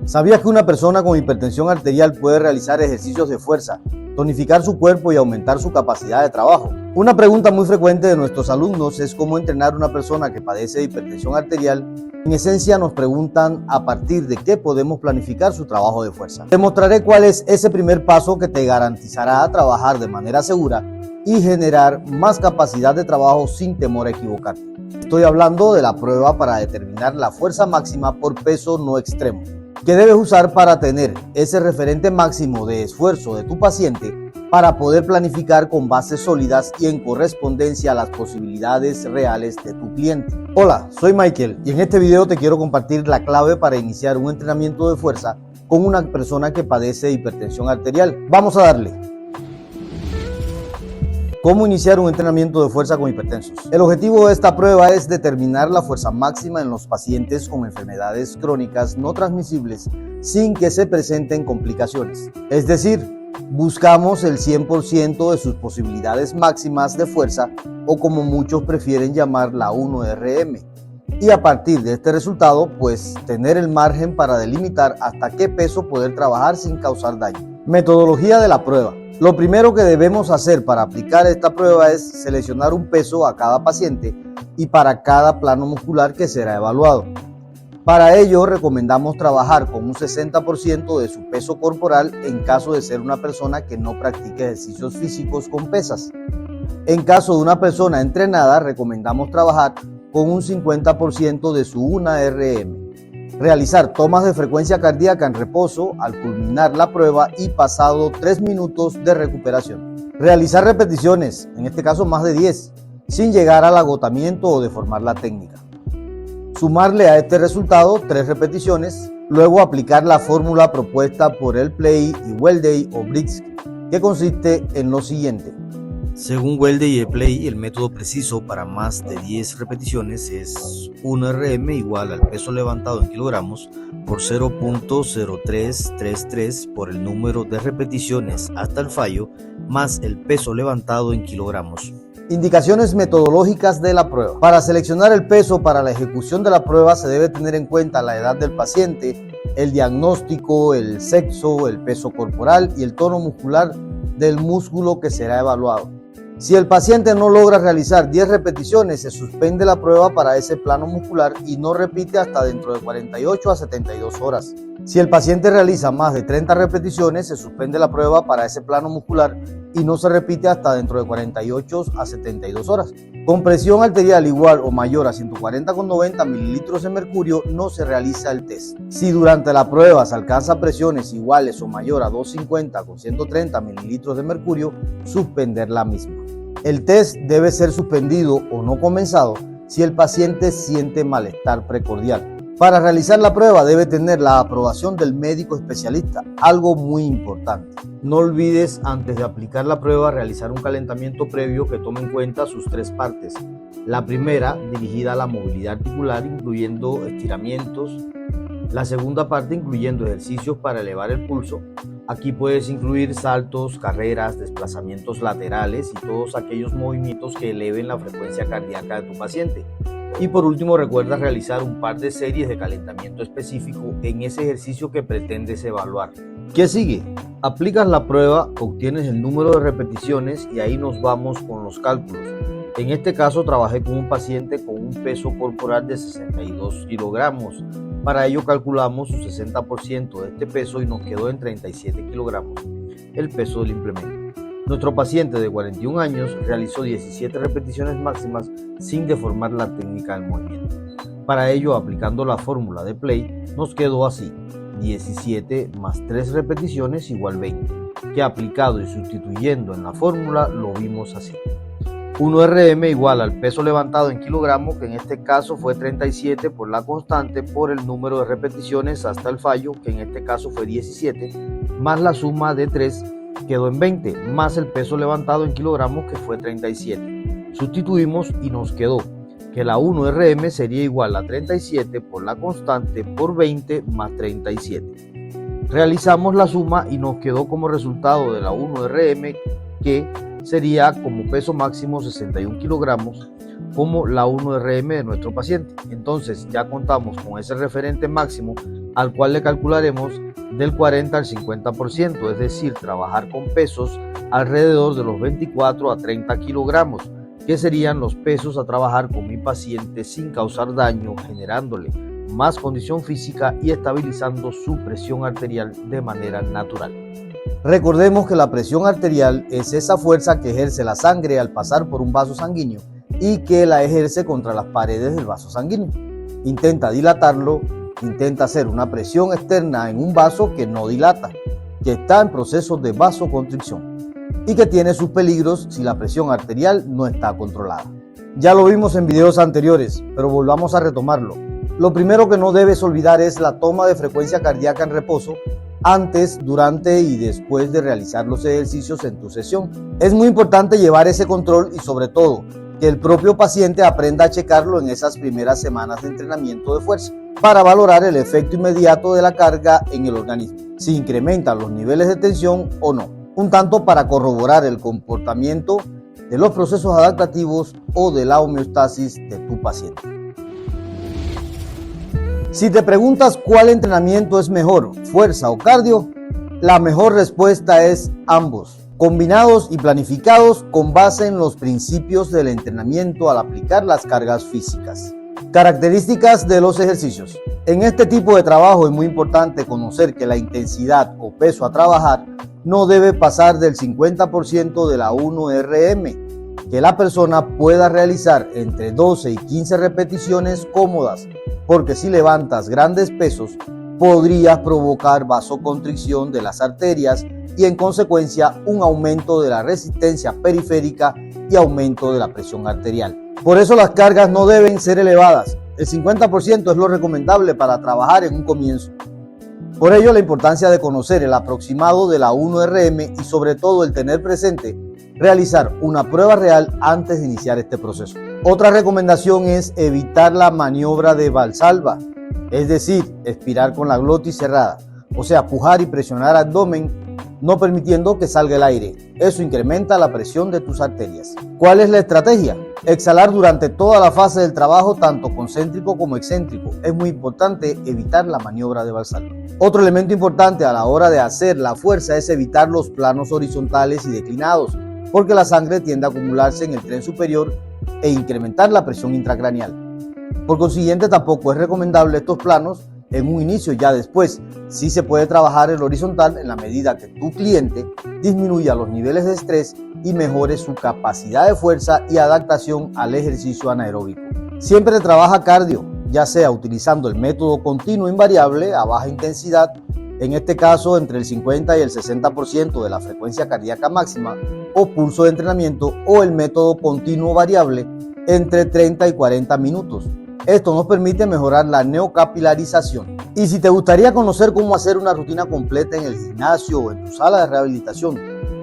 ¿Sabías que una persona con hipertensión arterial puede realizar ejercicios de fuerza, tonificar su cuerpo y aumentar su capacidad de trabajo? Una pregunta muy frecuente de nuestros alumnos es cómo entrenar a una persona que padece de hipertensión arterial. En esencia nos preguntan a partir de qué podemos planificar su trabajo de fuerza. Te mostraré cuál es ese primer paso que te garantizará trabajar de manera segura y generar más capacidad de trabajo sin temor a equivocarte. Estoy hablando de la prueba para determinar la fuerza máxima por peso no extremo, que debes usar para tener ese referente máximo de esfuerzo de tu paciente para poder planificar con bases sólidas y en correspondencia a las posibilidades reales de tu cliente. Hola, soy Michael y en este video te quiero compartir la clave para iniciar un entrenamiento de fuerza con una persona que padece de hipertensión arterial. Vamos a darle. ¿Cómo iniciar un entrenamiento de fuerza con hipertensos? El objetivo de esta prueba es determinar la fuerza máxima en los pacientes con enfermedades crónicas no transmisibles sin que se presenten complicaciones. Es decir, buscamos el 100% de sus posibilidades máximas de fuerza, o como muchos prefieren llamar, la 1RM. Y a partir de este resultado, pues tener el margen para delimitar hasta qué peso poder trabajar sin causar daño. Metodología de la prueba. Lo primero que debemos hacer para aplicar esta prueba es seleccionar un peso a cada paciente y para cada plano muscular que será evaluado. Para ello recomendamos trabajar con un 60% de su peso corporal en caso de ser una persona que no practique ejercicios físicos con pesas. En caso de una persona entrenada, recomendamos trabajar con un 50% de su 1RM. Realizar tomas de frecuencia cardíaca en reposo al culminar la prueba y pasado 3 minutos de recuperación. Realizar repeticiones, en este caso más de 10, sin llegar al agotamiento o deformar la técnica. Sumarle a este resultado 3 repeticiones, luego aplicar la fórmula propuesta por el Play y Welday o Briggs, que consiste en lo siguiente. Según Welday y el Play, el método preciso para más de 10 repeticiones es 1RM igual al peso levantado en kilogramos por 0.0333 por el número de repeticiones hasta el fallo más el peso levantado en kilogramos. Indicaciones metodológicas de la prueba. Para seleccionar el peso para la ejecución de la prueba se debe tener en cuenta la edad del paciente, el diagnóstico, el sexo, el peso corporal y el tono muscular del músculo que será evaluado. Si el paciente no logra realizar 10 repeticiones, se suspende la prueba para ese plano muscular y no repite hasta dentro de 48 a 72 horas. Si el paciente realiza más de 30 repeticiones, se suspende la prueba para ese plano muscular y no se repite hasta dentro de 48 a 72 horas. Con presión arterial igual o mayor a 140,90 mililitros de mercurio no se realiza el test. Si durante la prueba se alcanza presiones iguales o mayor a 250 con 130 mililitros de mercurio, suspender la misma. El test debe ser suspendido o no comenzado si el paciente siente malestar precordial. Para realizar la prueba debe tener la aprobación del médico especialista, algo muy importante. No olvides antes de aplicar la prueba realizar un calentamiento previo que tome en cuenta sus 3 partes. La primera dirigida a la movilidad articular incluyendo estiramientos. La segunda parte incluyendo ejercicios para elevar el pulso. Aquí puedes incluir saltos, carreras, desplazamientos laterales y todos aquellos movimientos que eleven la frecuencia cardíaca de tu paciente. Y por último, recuerda realizar un par de series de calentamiento específico en ese ejercicio que pretendes evaluar. ¿Qué sigue? Aplicas la prueba, obtienes el número de repeticiones y ahí nos vamos con los cálculos. En este caso trabajé con un paciente con un peso corporal de 62 kilogramos. Para ello calculamos su 60% de este peso y nos quedó en 37 kilogramos el peso del implemento. Nuestro paciente de 41 años realizó 17 repeticiones máximas sin deformar la técnica del movimiento. Para ello, aplicando la fórmula de Play, nos quedó así: 17 más 3 repeticiones igual 20, que aplicado y sustituyendo en la fórmula lo vimos así. 1RM igual al peso levantado en kilogramos, que en este caso fue 37 por la constante, por el número de repeticiones hasta el fallo, que en este caso fue 17, más la suma de 3, quedó en 20, más el peso levantado en kilogramos, que fue 37. Sustituimos y nos quedó que la 1RM sería igual a 37 por la constante por 20 más 37. Realizamos la suma y nos quedó como resultado de la 1RM que sería como peso máximo 61 kilogramos como la 1RM de nuestro paciente. Entonces ya contamos con ese referente máximo al cual le calcularemos del 40 al 50%, es decir, trabajar con pesos alrededor de los 24 a 30 kilogramos, que serían los pesos a trabajar con mi paciente sin causar daño, generándole más condición física y estabilizando su presión arterial de manera natural. Recordemos que la presión arterial es esa fuerza que ejerce la sangre al pasar por un vaso sanguíneo y que la ejerce contra las paredes del vaso sanguíneo. Intenta dilatarlo, intenta hacer una presión externa en un vaso que no dilata, que está en proceso de vasoconstricción y que tiene sus peligros si la presión arterial no está controlada. Ya lo vimos en videos anteriores, pero volvamos a retomarlo. Lo primero que no debes olvidar es la toma de frecuencia cardíaca en reposo antes, durante y después de realizar los ejercicios en tu sesión. Es muy importante llevar ese control y sobre todo que el propio paciente aprenda a checarlo en esas primeras semanas de entrenamiento de fuerza para valorar el efecto inmediato de la carga en el organismo, si incrementan los niveles de tensión o no, un tanto para corroborar el comportamiento de los procesos adaptativos o de la homeostasis de tu paciente. Si te preguntas cuál entrenamiento es mejor, fuerza o cardio, la mejor respuesta es ambos, combinados y planificados con base en los principios del entrenamiento al aplicar las cargas físicas. Características de los ejercicios. En este tipo de trabajo es muy importante conocer que la intensidad o peso a trabajar no debe pasar del 50% de la 1RM, que la persona pueda realizar entre 12 y 15 repeticiones cómodas, porque si levantas grandes pesos podrías provocar vasoconstricción de las arterias y en consecuencia un aumento de la resistencia periférica y aumento de la presión arterial. Por eso las cargas no deben ser elevadas, el 50% es lo recomendable para trabajar en un comienzo. Por ello la importancia de conocer el aproximado de la 1RM y sobre todo el tener presente realizar una prueba real antes de iniciar este proceso. Otra recomendación es evitar la maniobra de Valsalva, es decir, expirar con la glotis cerrada, o sea, pujar y presionar abdomen, no permitiendo que salga el aire. Eso incrementa la presión de tus arterias. ¿Cuál es la estrategia? Exhalar durante toda la fase del trabajo, tanto concéntrico como excéntrico. Es muy importante evitar la maniobra de Valsalva. Otro elemento importante a la hora de hacer la fuerza es evitar los planos horizontales y declinados, porque la sangre tiende a acumularse en el tren superior e incrementar la presión intracraneal. Por consiguiente, tampoco es recomendable estos planos en un inicio. Ya después sí se puede trabajar el horizontal en la medida que tu cliente disminuya los niveles de estrés y mejore su capacidad de fuerza y adaptación al ejercicio anaeróbico. Siempre trabaja cardio, ya sea utilizando el método continuo invariable a baja intensidad, en este caso entre el 50 y el 60% de la frecuencia cardíaca máxima, o pulso de entrenamiento, o el método continuo variable entre 30 y 40 minutos. Esto nos permite mejorar la neocapilarización. Y si te gustaría conocer cómo hacer una rutina completa en el gimnasio o en tu sala de rehabilitación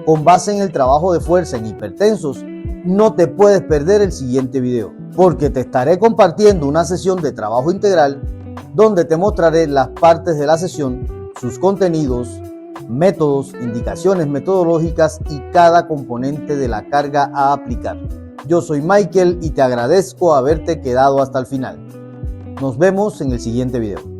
con base en el trabajo de fuerza en hipertensos, no te puedes perder el siguiente video, porque te estaré compartiendo una sesión de trabajo integral donde te mostraré las partes de la sesión, sus contenidos, métodos, indicaciones metodológicas y cada componente de la carga a aplicar. Yo soy Michael y te agradezco haberte quedado hasta el final. Nos vemos en el siguiente video.